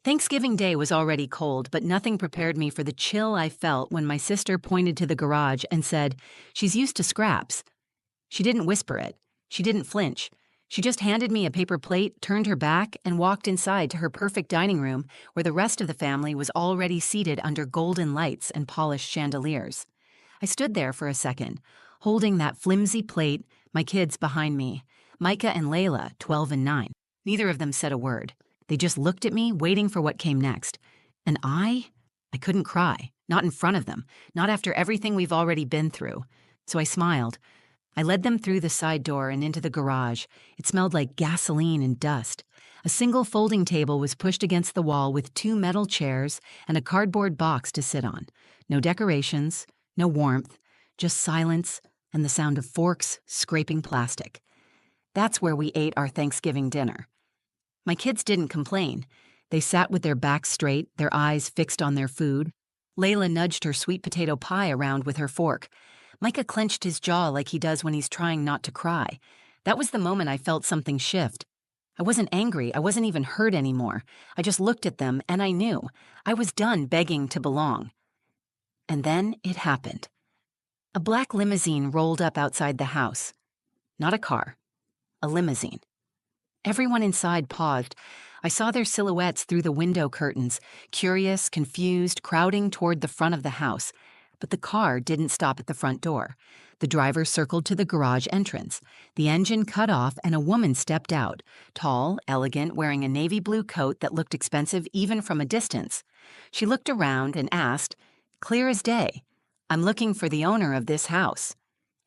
Thanksgiving Day was already cold, but nothing prepared me for the chill I felt when my sister pointed to the garage and said, "She's used to scraps." She didn't whisper it. She didn't flinch. She just handed me a paper plate, turned her back, and walked inside to her perfect dining room where the rest of the family was already seated under golden lights and polished chandeliers. I stood there for a second, holding that flimsy plate, my kids behind me, Micah and Layla, 12 and 9. Neither of them said a word. They just looked at me, waiting for what came next. And I couldn't cry. Not in front of them. Not after everything we've already been through. So I smiled. I led them through the side door and into the garage. It smelled like gasoline and dust. A single folding table was pushed against the wall with 2 metal chairs and a cardboard box to sit on. No decorations, no warmth, just silence and the sound of forks scraping plastic. That's where we ate our Thanksgiving dinner. My kids didn't complain. They sat with their backs straight, their eyes fixed on their food. Layla nudged her sweet potato pie around with her fork. Micah clenched his jaw like he does when he's trying not to cry. That was the moment I felt something shift. I wasn't angry. I wasn't even hurt anymore. I just looked at them and I knew. I was done begging to belong. And then it happened. A black limousine rolled up outside the house. Not a car. A limousine. Everyone inside paused. I saw their silhouettes through the window curtains, curious, confused, crowding toward the front of the house. But the car didn't stop at the front door. The driver circled to the garage entrance. The engine cut off and a woman stepped out, tall, elegant, wearing a navy blue coat that looked expensive even from a distance. She looked around and asked, clear as day, "I'm looking for the owner of this house."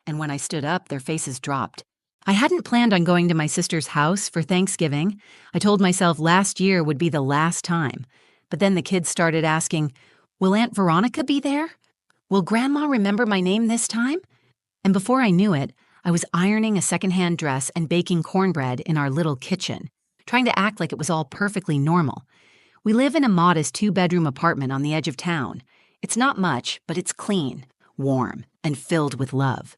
And when I stood up, their faces dropped. I hadn't planned on going to my sister's house for Thanksgiving. I told myself last year would be the last time. But then the kids started asking, "Will Aunt Veronica be there? Will Grandma remember my name this time?" And before I knew it, I was ironing a secondhand dress and baking cornbread in our little kitchen, trying to act like it was all perfectly normal. We live in a modest 2-bedroom apartment on the edge of town. It's not much, but it's clean, warm, and filled with love.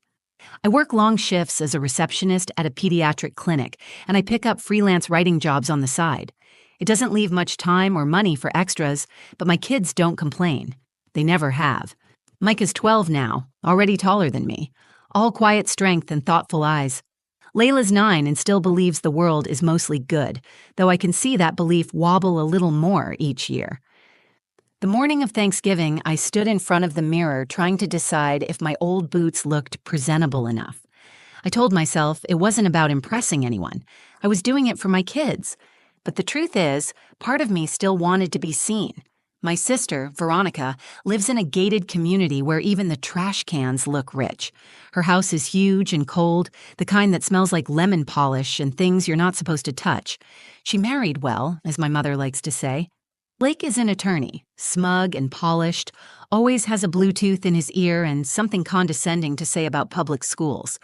I work long shifts as a receptionist at a pediatric clinic, and I pick up freelance writing jobs on the side. It doesn't leave much time or money for extras, but my kids don't complain. They never have. Micah's 12 now, already taller than me. All quiet strength and thoughtful eyes. Layla's 9 and still believes the world is mostly good, though I can see that belief wobble a little more each year. The morning of Thanksgiving, I stood in front of the mirror trying to decide if my old boots looked presentable enough. I told myself it wasn't about impressing anyone. I was doing it for my kids. But the truth is, part of me still wanted to be seen. My sister, Veronica, lives in a gated community where even the trash cans look rich. Her house is huge and cold, the kind that smells like lemon polish and things you're not supposed to touch. She married well, as my mother likes to say. Blake is an attorney, smug and polished, always has a Bluetooth in his ear and something condescending to say about public schools.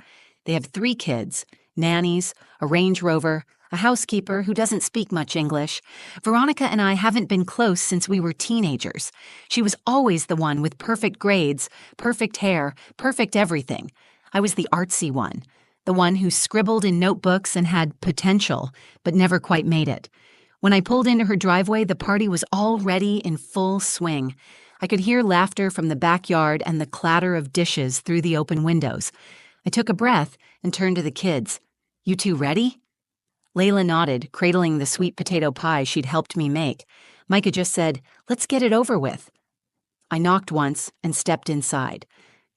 They have 3 kids, nannies, a Range Rover, a housekeeper who doesn't speak much English. Veronica and I haven't been close since we were teenagers. She was always the one with perfect grades, perfect hair, perfect everything. I was the artsy one, the one who scribbled in notebooks and had potential, but never quite made it. When I pulled into her driveway, the party was already in full swing. I could hear laughter from the backyard and the clatter of dishes through the open windows. I took a breath and turned to the kids. "You 2 ready?" Layla nodded, cradling the sweet potato pie she'd helped me make. Micah just said, "Let's get it over with." I knocked once and stepped inside.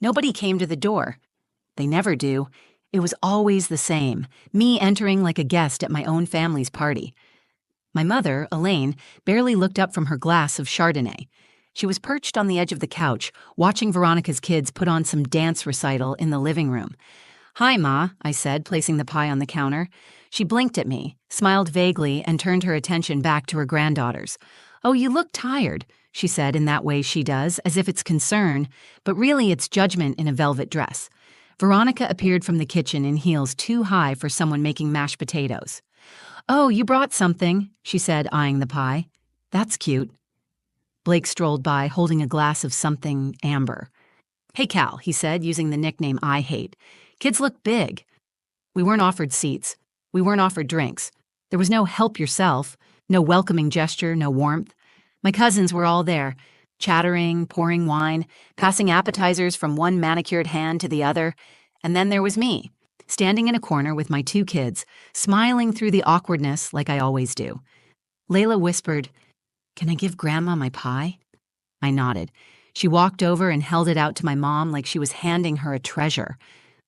Nobody came to the door. They never do. It was always the same, me entering like a guest at my own family's party. My mother, Elaine, barely looked up from her glass of Chardonnay. She was perched on the edge of the couch, watching Veronica's kids put on some dance recital in the living room. "Hi, Ma," I said, placing the pie on the counter. She blinked at me, smiled vaguely, and turned her attention back to her granddaughters. "Oh, you look tired," she said in that way she does, as if it's concern, but really it's judgment in a velvet dress. Veronica appeared from the kitchen in heels too high for someone making mashed potatoes. "Oh, you brought something," she said, eyeing the pie. "That's cute." Blake strolled by, holding a glass of something amber. "Hey, Cal," he said, using the nickname I hate. "Kids look big." We weren't offered seats. We weren't offered drinks. There was no help yourself, No welcoming gesture, no warmth. My cousins were all there, chattering, pouring wine, passing appetizers from one manicured hand to the other. And then there was me, standing in a corner with my 2 kids, smiling through the awkwardness like I always do. Layla whispered, "Can I give Grandma my pie?" I nodded. She walked over and held it out to my mom like she was handing her a treasure.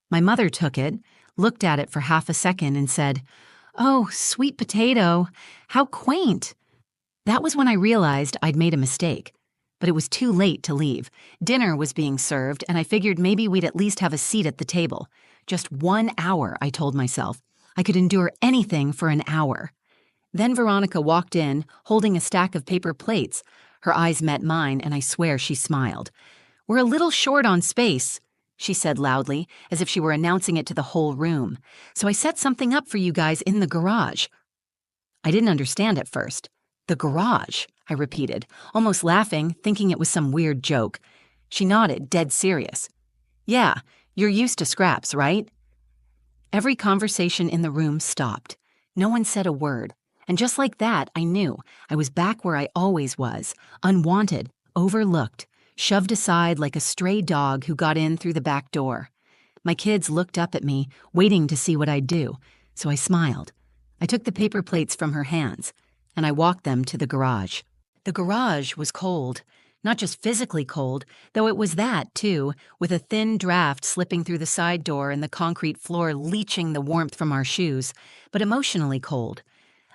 My mother took it, looked at it for half a second, and said, "Oh, sweet potato, how quaint." That was when I realized I'd made a mistake. But it was too late to leave. Dinner was being served, and I figured maybe we'd at least have a seat at the table. Just 1 hour, I told myself. I could endure anything for an hour. Then Veronica walked in, holding a stack of paper plates. Her eyes met mine, and I swear she smiled. "We're a little short on space," she said loudly, as if she were announcing it to the whole room. "So I set something up for you guys in the garage." I didn't understand at first. "The garage," I repeated, almost laughing, thinking it was some weird joke. She nodded, dead serious. "Yeah, you're used to scraps, right?" Every conversation in the room stopped. No one said a word. And just like that, I knew I was back where I always was, unwanted, overlooked, shoved aside like a stray dog who got in through the back door. My kids looked up at me, waiting to see what I'd do, so I smiled. I took the paper plates from her hands, and I walked them to the garage. The garage was cold. Not just physically cold, though it was that, too, with a thin draft slipping through the side door and the concrete floor leaching the warmth from our shoes, but emotionally cold.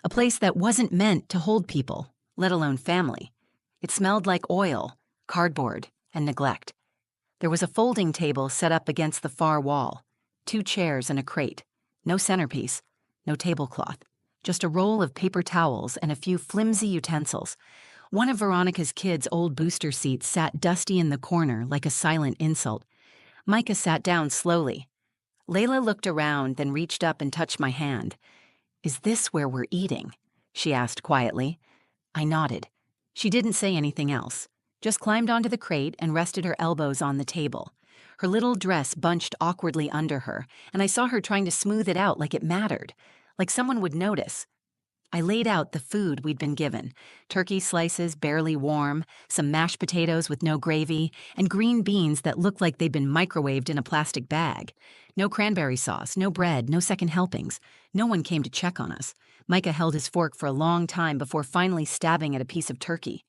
A place that wasn't meant to hold people, let alone family. It smelled like oil, cardboard, and neglect. There was a folding table set up against the far wall, 2 chairs and a crate, no centerpiece, no tablecloth, just a roll of paper towels and a few flimsy utensils. One of Veronica's kids' old booster seats sat dusty in the corner like a silent insult. Micah sat down slowly. Layla looked around, then reached up and touched my hand. "Is this where we're eating?" she asked quietly. I nodded. She didn't say anything else, just climbed onto the crate and rested her elbows on the table. Her little dress bunched awkwardly under her, and I saw her trying to smooth it out like it mattered, like someone would notice. I laid out the food we'd been given: turkey slices barely warm, some mashed potatoes with no gravy, and green beans that looked like they'd been microwaved in a plastic bag. No cranberry sauce, no bread, no second helpings. No one came to check on us. Micah held his fork for a long time before finally stabbing at a piece of turkey.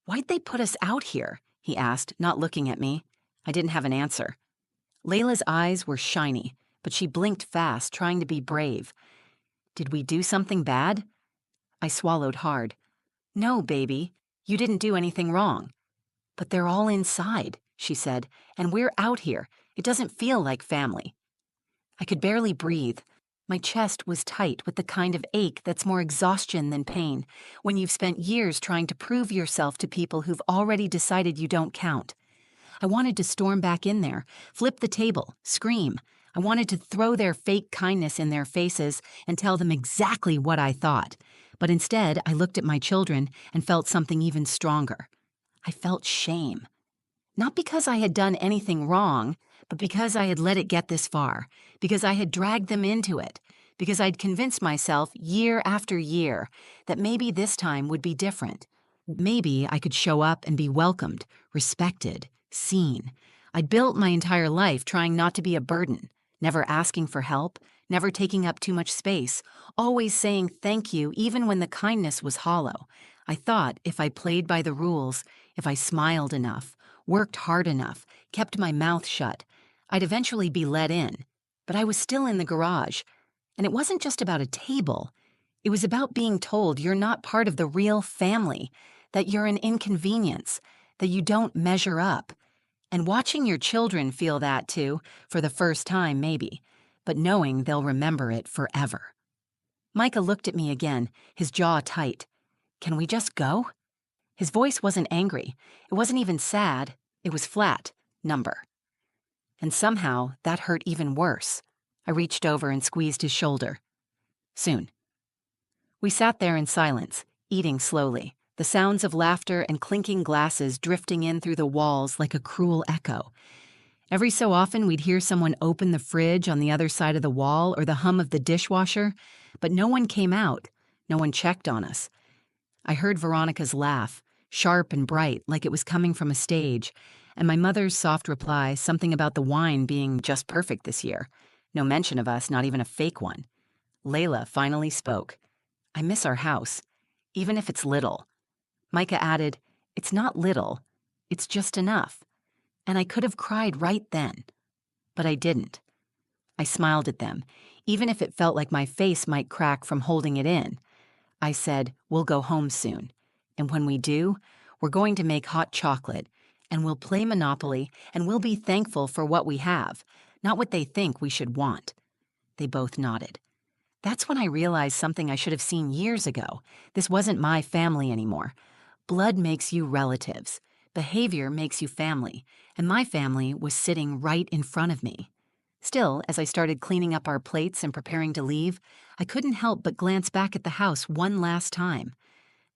"Why'd they put us out here?" he asked, not looking at me. I didn't have an answer. Layla's eyes were shiny, but she blinked fast, trying to be brave. "Did we do something bad?" I swallowed hard. "No, baby, you didn't do anything wrong." "But they're all inside," she said, "and we're out here. It doesn't feel like family." I could barely breathe. My chest was tight with the kind of ache that's more exhaustion than pain, when you've spent years trying to prove yourself to people who've already decided you don't count. I wanted to storm back in there, flip the table, scream. I wanted to throw their fake kindness in their faces and tell them exactly what I thought. But instead, I looked at my children and felt something even stronger. I felt shame. Not because I had done anything wrong, but because I had let it get this far, because I had dragged them into it, because I'd convinced myself year after year that maybe this time would be different. Maybe I could show up and be welcomed, respected, seen. I'd built my entire life trying not to be a burden, never asking for help, never taking up too much space, always saying thank you even when the kindness was hollow. I thought if I played by the rules, if I smiled enough, worked hard enough, kept my mouth shut, I'd eventually be let in. But I was still in the garage. And it wasn't just about a table. It was about being told you're not part of the real family, that you're an inconvenience, that you don't measure up. And watching your children feel that too, for the first time maybe, but knowing they'll remember it forever. Micah looked at me again, his jaw tight. "Can we just go?" His voice wasn't angry. It wasn't even sad. It was flat, number. And somehow that hurt even worse. I reached over and squeezed his shoulder. "Soon." We sat there in silence, eating slowly, the sounds of laughter and clinking glasses drifting in through the walls like a cruel echo. Every so often we'd hear someone open the fridge on the other side of the wall or the hum of the dishwasher, but no one came out. No one checked on us. I heard Veronica's laugh, sharp and bright, like it was coming from a stage, and my mother's soft reply, something about the wine being just perfect this year. No mention of us, not even a fake one. Layla finally spoke. I miss our house, even if it's little. Micah added, it's not little, it's just enough. And I could have cried right then. But I didn't. I smiled at them, even if it felt like my face might crack from holding it in. I said, we'll go home soon. And when we do, we're going to make hot chocolate, and we'll play Monopoly, and we'll be thankful for what we have, not what they think we should want. They both nodded. That's when I realized something I should have seen years ago. This wasn't my family anymore. Blood makes you relatives. Behavior makes you family. And my family was sitting right in front of me. Still, as I started cleaning up our plates and preparing to leave, I couldn't help but glance back at the house one last time.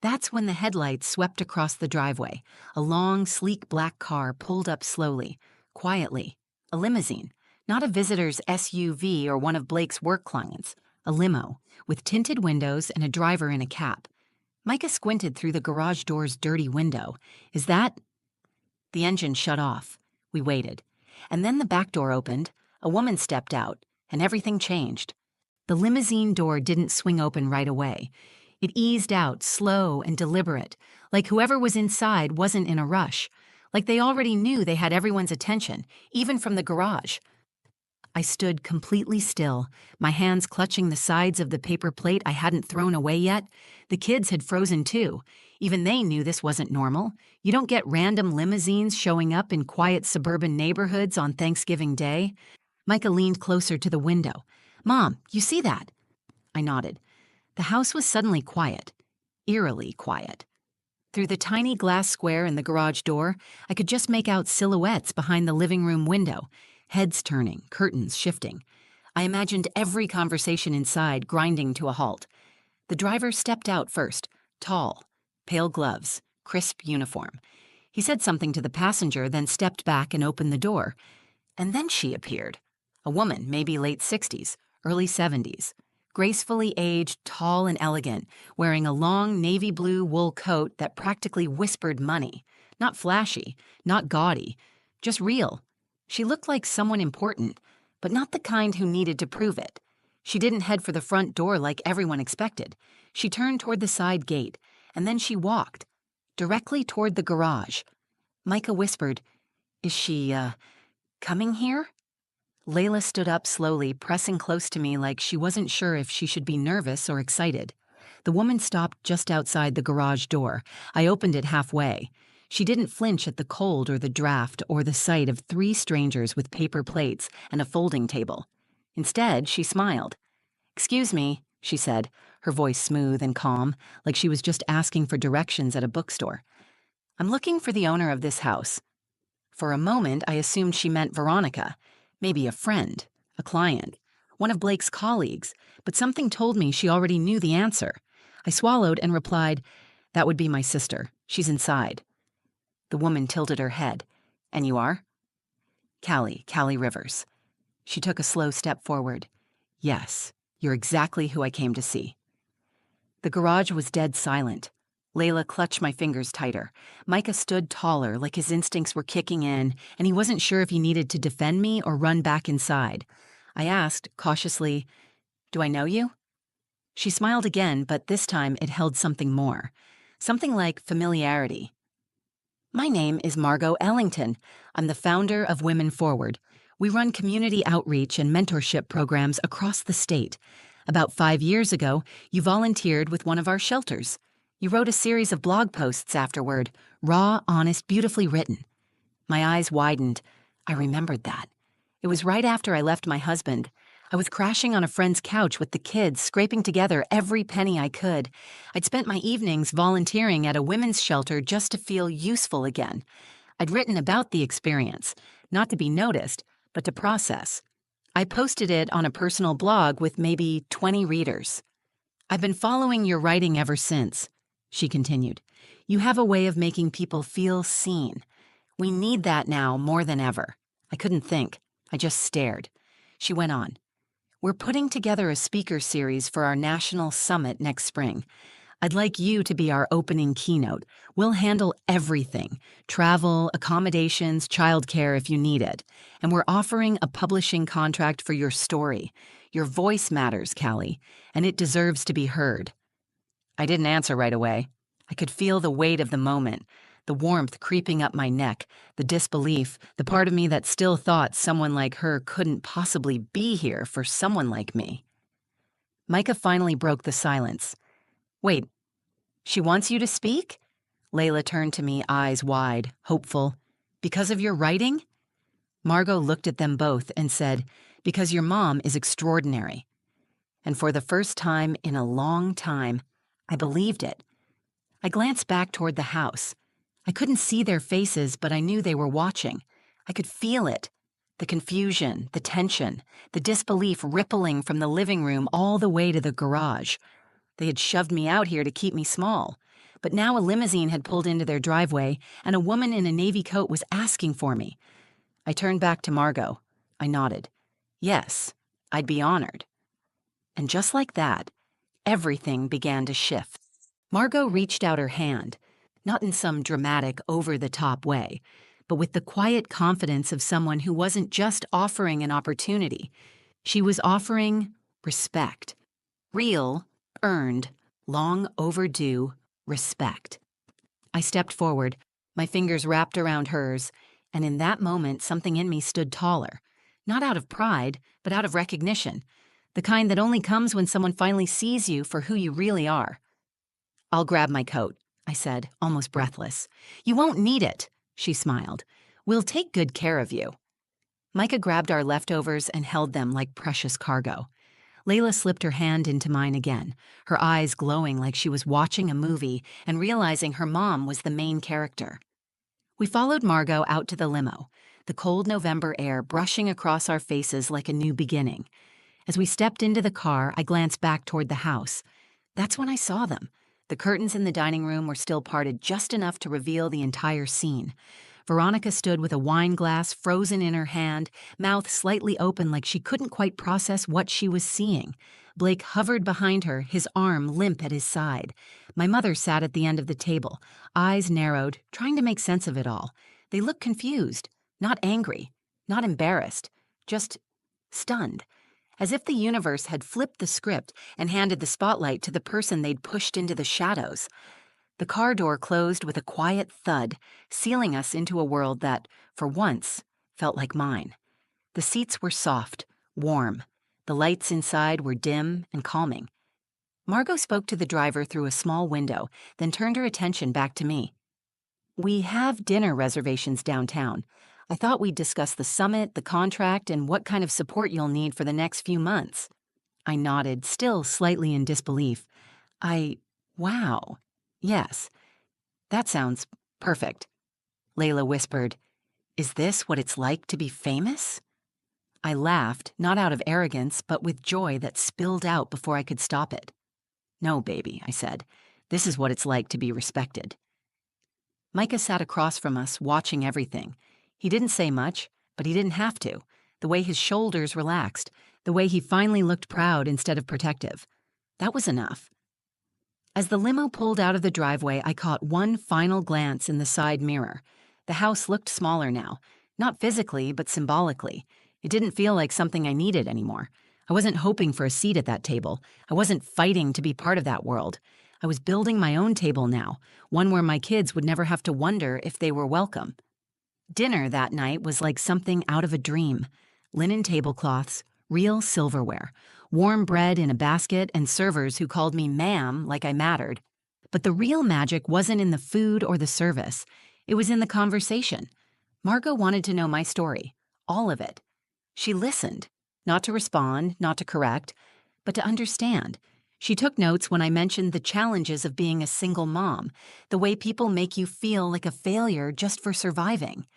That's when the headlights swept across the driveway. A long, sleek black car pulled up slowly, quietly. A limousine, not a visitor's SUV or one of Blake's work clients. A limo, with tinted windows and a driver in a cap. Micah squinted through the garage door's dirty window. Is that? The engine shut off. We waited. And then the back door opened, a woman stepped out, and everything changed. The limousine door didn't swing open right away. It eased out, slow and deliberate, like whoever was inside wasn't in a rush, like they already knew they had everyone's attention, even from the garage. I stood completely still, my hands clutching the sides of the paper plate I hadn't thrown away yet. The kids had frozen too. Even they knew this wasn't normal. You don't get random limousines showing up in quiet suburban neighborhoods on Thanksgiving Day. Micah leaned closer to the window. Mom, you see that? I nodded. The house was suddenly quiet, eerily quiet. Through the tiny glass square in the garage door, I could just make out silhouettes behind the living room window. Heads turning, curtains shifting. I imagined every conversation inside grinding to a halt. The driver stepped out first, tall, pale gloves, crisp uniform. He said something to the passenger, then stepped back and opened the door. And then she appeared. A woman, maybe late 60s, early 70s. Gracefully aged, tall and elegant, wearing a long navy blue wool coat that practically whispered money. Not flashy, not gaudy, just real. She looked like someone important, but not the kind who needed to prove it. She didn't head for the front door like everyone expected. She turned toward the side gate, and then she walked, directly toward the garage. Micah whispered, is she, coming here? Layla stood up slowly, pressing close to me like she wasn't sure if she should be nervous or excited. The woman stopped just outside the garage door. I opened it halfway. She didn't flinch at the cold or the draft or the sight of 3 strangers with paper plates and a folding table. Instead, she smiled. Excuse me, she said, her voice smooth and calm, like she was just asking for directions at a bookstore. I'm looking for the owner of this house. For a moment, I assumed she meant Veronica, maybe a friend, a client, one of Blake's colleagues, but something told me she already knew the answer. I swallowed and replied, that would be my sister. She's inside. The woman tilted her head. And you are? Callie Rivers. She took a slow step forward. Yes, you're exactly who I came to see. The garage was dead silent. Layla clutched my fingers tighter. Micah stood taller, like his instincts were kicking in, and he wasn't sure if he needed to defend me or run back inside. I asked, cautiously, do I know you? She smiled again, but this time it held something more. Something like familiarity. My name is Margot Ellington. I'm the founder of Women Forward. We run community outreach and mentorship programs across the state. About 5 years ago, you volunteered with one of our shelters. You wrote a series of blog posts afterward, raw, honest, beautifully written. My eyes widened. I remembered that. It was right after I left my husband. I was crashing on a friend's couch with the kids, scraping together every penny I could. I'd spent my evenings volunteering at a women's shelter just to feel useful again. I'd written about the experience, not to be noticed, but to process. I posted it on a personal blog with maybe 20 readers. I've been following your writing ever since, she continued. You have a way of making people feel seen. We need that now more than ever. I couldn't think. I just stared. She went on. We're putting together a speaker series for our national summit next spring. I'd like you to be our opening keynote. We'll handle everything: travel, accommodations, childcare if you need it. And we're offering a publishing contract for your story. Your voice matters, Callie, and it deserves to be heard." I didn't answer right away. I could feel the weight of the moment, the warmth creeping up my neck, the disbelief, the part of me that still thought someone like her couldn't possibly be here for someone like me. Micah finally broke the silence. "Wait, she wants you to speak?" Layla turned to me, eyes wide, hopeful. "Because of your writing?" Margot looked at them both and said, "Because your mom is extraordinary." And for the first time in a long time, I believed it. I glanced back toward the house. I couldn't see their faces, but I knew they were watching. I could feel it. The confusion, the tension, the disbelief rippling from the living room all the way to the garage. They had shoved me out here to keep me small. But now a limousine had pulled into their driveway, and a woman in a navy coat was asking for me. I turned back to Margot. I nodded. Yes, I'd be honored. And just like that, everything began to shift. Margot reached out her hand, not in some dramatic, over-the-top way, but with the quiet confidence of someone who wasn't just offering an opportunity. She was offering respect. Real, earned, long overdue respect. I stepped forward, my fingers wrapped around hers, and in that moment something in me stood taller. Not out of pride, but out of recognition. The kind that only comes when someone finally sees you for who you really are. "I'll grab my coat," I said, almost breathless. "You won't need it," she smiled. "We'll take good care of you." Micah grabbed our leftovers and held them like precious cargo. Layla slipped her hand into mine again, her eyes glowing like she was watching a movie and realizing her mom was the main character. We followed Margot out to the limo, the cold November air brushing across our faces like a new beginning. As we stepped into the car, I glanced back toward the house. That's when I saw them. The curtains in the dining room were still parted just enough to reveal the entire scene. Veronica stood with a wine glass frozen in her hand, mouth slightly open like she couldn't quite process what she was seeing. Blake hovered behind her, his arm limp at his side. My mother sat at the end of the table, eyes narrowed, trying to make sense of it all. They looked confused, not angry, not embarrassed, just stunned. As if the universe had flipped the script and handed the spotlight to the person they'd pushed into the shadows. The car door closed with a quiet thud, sealing us into a world that, for once, felt like mine. The seats were soft, warm. The lights inside were dim and calming. Margot spoke to the driver through a small window, then turned her attention back to me. "We have dinner reservations downtown. I thought we'd discuss the summit, the contract, and what kind of support you'll need for the next few months." I nodded, still slightly in disbelief. Wow. Yes. That sounds perfect. Layla whispered, "Is this what it's like to be famous?" I laughed, not out of arrogance, but with joy that spilled out before I could stop it. "No, baby," I said. "This is what it's like to be respected." Micah sat across from us, watching everything. He didn't say much, but he didn't have to. The way his shoulders relaxed, the way he finally looked proud instead of protective. That was enough. As the limo pulled out of the driveway, I caught one final glance in the side mirror. The house looked smaller now, not physically, but symbolically. It didn't feel like something I needed anymore. I wasn't hoping for a seat at that table. I wasn't fighting to be part of that world. I was building my own table now, one where my kids would never have to wonder if they were welcome. Dinner that night was like something out of a dream. Linen tablecloths, real silverware, warm bread in a basket, and servers who called me ma'am like I mattered. But the real magic wasn't in the food or the service. It was in the conversation. Margot wanted to know my story, all of it. She listened, not to respond, not to correct, but to understand. She took notes when I mentioned the challenges of being a single mom, the way people make you feel like a failure just for surviving.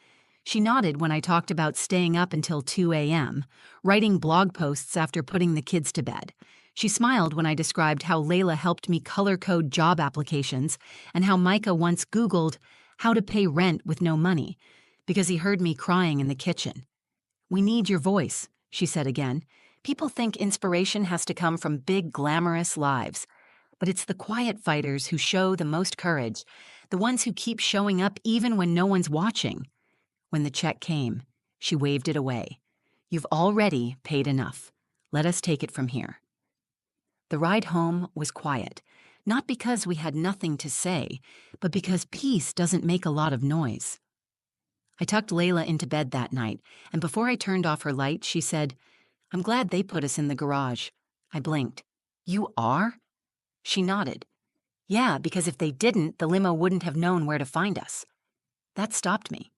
She nodded when I talked about staying up until 2 a.m., writing blog posts after putting the kids to bed. She smiled when I described how Layla helped me color code job applications and how Micah once Googled how to pay rent with no money because he heard me crying in the kitchen. "We need your voice," she said again. "People think inspiration has to come from big, glamorous lives. But it's the quiet fighters who show the most courage, the ones who keep showing up even when no one's watching. When the check came, she waved it away. You've already paid enough. Let us take it from here. The ride home was quiet, not because we had nothing to say, but because peace doesn't make a lot of noise. I tucked Layla into bed that night, and before I turned off her light, she said, "I'm glad they put us in the garage." I blinked. "You are?" She nodded. "Yeah, because if they didn't, the limo wouldn't have known where to find us." That stopped me.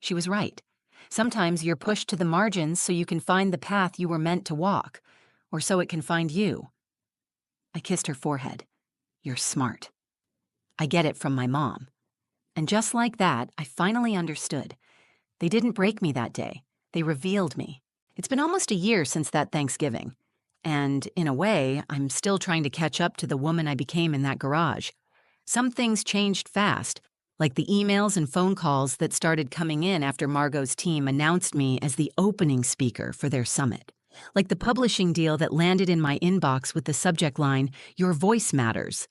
She was right. Sometimes you're pushed to the margins so you can find the path you were meant to walk, or so it can find you. I kissed her forehead. "You're smart." I get it from my mom. And just like that, I finally understood. They didn't break me that day. They revealed me. It's been almost a year since that Thanksgiving. And in a way, I'm still trying to catch up to the woman I became in that garage. Some things changed fast, like the emails and phone calls that started coming in after Margot's team announced me as the opening speaker for their summit. Like the publishing deal that landed in my inbox with the subject line, "Your voice matters."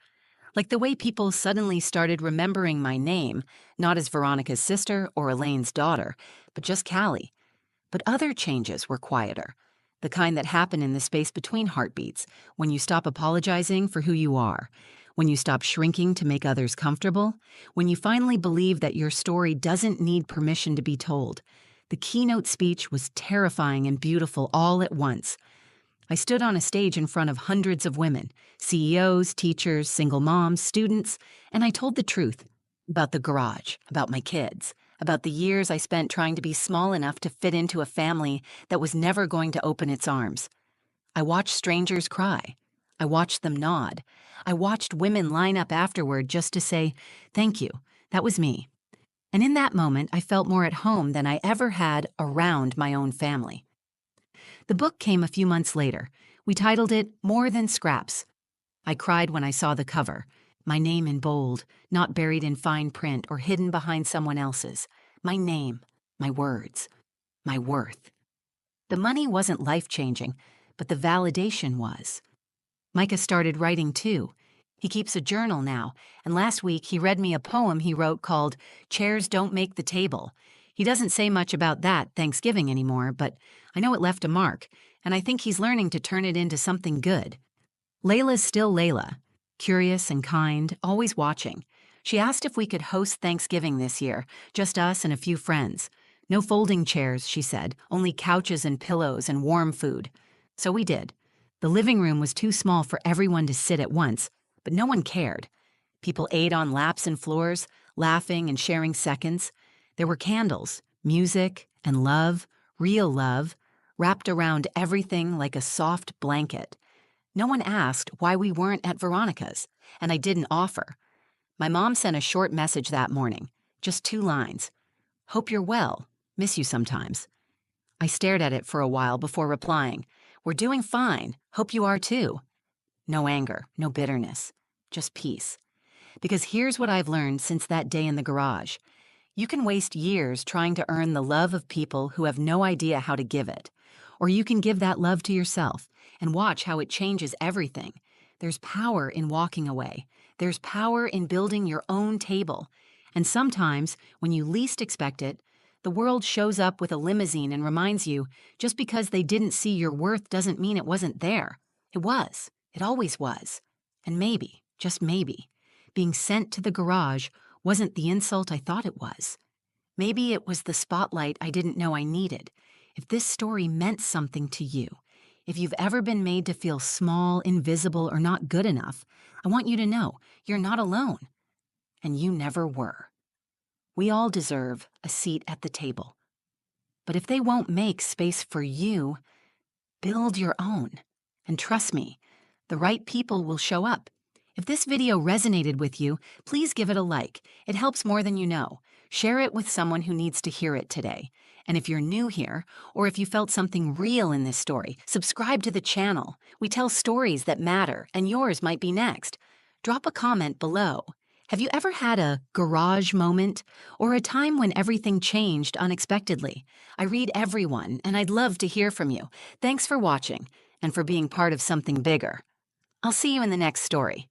Like the way people suddenly started remembering my name, not as Veronica's sister or Elaine's daughter, but just Callie. But other changes were quieter, the kind that happen in the space between heartbeats, when you stop apologizing for who you are, when you stop shrinking to make others comfortable, when you finally believe that your story doesn't need permission to be told. The keynote speech was terrifying and beautiful all at once. I stood on a stage in front of hundreds of women, CEOs, teachers, single moms, students, and I told the truth about the garage, about my kids, about the years I spent trying to be small enough to fit into a family that was never going to open its arms. I watched strangers cry. I watched them nod. I watched women line up afterward just to say, "Thank you, that was me." And in that moment, I felt more at home than I ever had around my own family. The book came a few months later. We titled it More Than Scraps. I cried when I saw the cover. My name in bold, not buried in fine print or hidden behind someone else's. My name, my words, my worth. The money wasn't life-changing, but the validation was. Micah started writing too. He keeps a journal now, and last week he read me a poem he wrote called "Chairs Don't Make the Table." He doesn't say much about that Thanksgiving anymore, but I know it left a mark, and I think he's learning to turn it into something good. Layla's still Layla, curious and kind, always watching. She asked if we could host Thanksgiving this year, just us and a few friends. No folding chairs, she said, only couches and pillows and warm food. So we did. The living room was too small for everyone to sit at once, but no one cared. People ate on laps and floors, laughing and sharing seconds. There were candles, music, and love, real love, wrapped around everything like a soft blanket. No one asked why we weren't at Veronica's, and I didn't offer. My mom sent a short message that morning, just 2 lines. "Hope you're well. Miss you sometimes." I stared at it for a while before replying. "We're doing fine. Hope you are too." No anger, no bitterness, just peace. Because here's what I've learned since that day in the garage. You can waste years trying to earn the love of people who have no idea how to give it. Or you can give that love to yourself and watch how it changes everything. There's power in walking away. There's power in building your own table. And sometimes, when you least expect it, the world shows up with a limousine and reminds you, just because they didn't see your worth doesn't mean it wasn't there. It was. It always was. And maybe, just maybe, being sent to the garage wasn't the insult I thought it was. Maybe it was the spotlight I didn't know I needed. If this story meant something to you, if you've ever been made to feel small, invisible, or not good enough, I want you to know you're not alone. And you never were. We all deserve a seat at the table. But if they won't make space for you, build your own. And trust me, the right people will show up. If this video resonated with you, please give it a like. It helps more than you know. Share it with someone who needs to hear it today. And if you're new here, or if you felt something real in this story, subscribe to the channel. We tell stories that matter, and yours might be next. Drop a comment below. Have you ever had a garage moment, or a time when everything changed unexpectedly? I read everyone, and I'd love to hear from you. Thanks for watching, and for being part of something bigger. I'll see you in the next story.